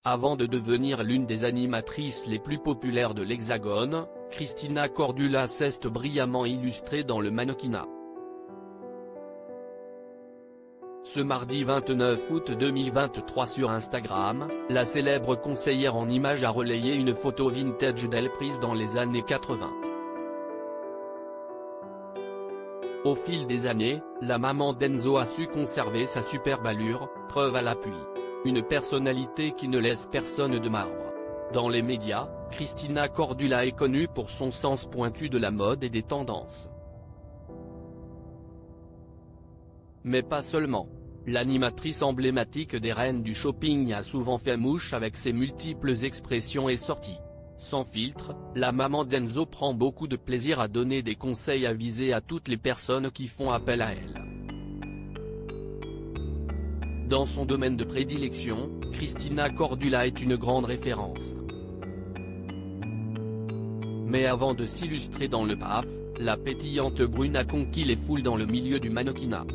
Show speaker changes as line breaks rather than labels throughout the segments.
Avant de devenir l'une des animatrices les plus populaires de l'Hexagone, Christina Cordula s'est brillamment illustrée dans le mannequinat. Ce mardi 29 août 2023 sur Instagram, la célèbre conseillère en images a relayé une photo vintage d'elle prise dans les années 80. Au fil des années, la maman d'Enzo a su conserver sa superbe allure, preuve à l'appui. Une personnalité qui ne laisse personne de marbre. Dans les médias, Christina Cordula est connue pour son sens pointu de la mode et des tendances. Mais pas seulement. L'animatrice emblématique des reines du shopping a souvent fait mouche avec ses multiples expressions et sorties. Sans filtre, la maman d'Enzo prend beaucoup de plaisir à donner des conseils avisés à toutes les personnes qui font appel à elle. Dans son domaine de prédilection, Christina Cordula est une grande référence. Mais avant de s'illustrer dans le PAF, la pétillante brune a conquis les foules dans le milieu du mannequinat.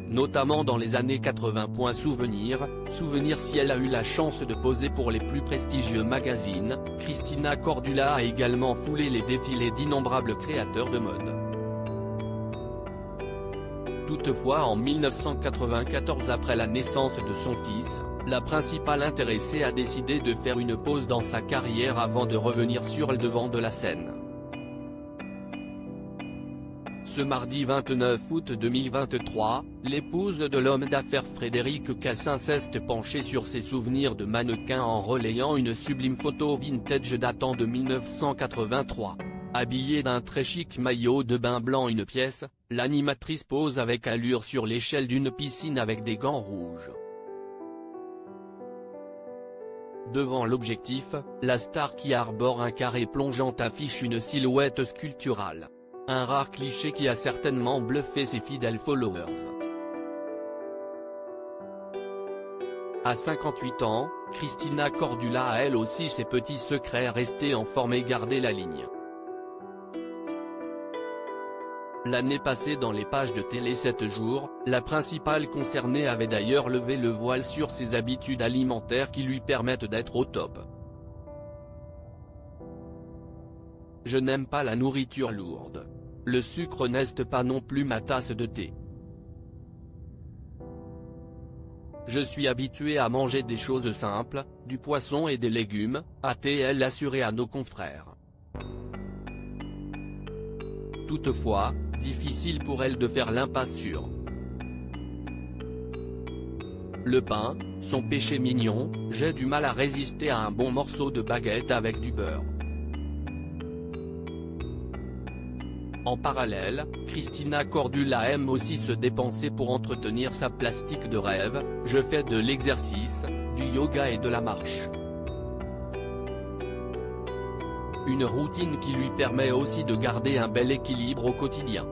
Notamment dans les années 80. Souvenir si elle a eu la chance de poser pour les plus prestigieux magazines, Christina Cordula a également foulé les défilés d'innombrables créateurs de mode. Toutefois en 1994, après la naissance de son fils, la principale intéressée a décidé de faire une pause dans sa carrière avant de revenir sur le devant de la scène. Ce mardi 29 août 2023, l'épouse de l'homme d'affaires Frédéric Cassin s'est penchée sur ses souvenirs de mannequin en relayant une sublime photo vintage datant de 1983. Habillée d'un très chic maillot de bain blanc une pièce, l'animatrice pose avec allure sur l'échelle d'une piscine avec des gants rouges. Devant l'objectif, la star qui arbore un carré plongeant affiche une silhouette sculpturale. Un rare cliché qui a certainement bluffé ses fidèles followers. À 58 ans, Christina Cordula a elle aussi ses petits secrets, rester en forme et garder la ligne. L'année passée dans les pages de télé 7 jours, la principale concernée avait d'ailleurs levé le voile sur ses habitudes alimentaires qui lui permettent d'être au top. Je n'aime pas la nourriture lourde. Le sucre n'est pas non plus ma tasse de thé. Je suis habituée à manger des choses simples, du poisson et des légumes, a-t-elle assuré à nos confrères. Toutefois, difficile pour elle de faire l'impasse sur le pain, son péché mignon. J'ai du mal à résister à un bon morceau de baguette avec du beurre. En parallèle, Christina Cordula aime aussi se dépenser pour entretenir sa plastique de rêve. Je fais de l'exercice, du yoga et de la marche. Une routine qui lui permet aussi de garder un bel équilibre au quotidien.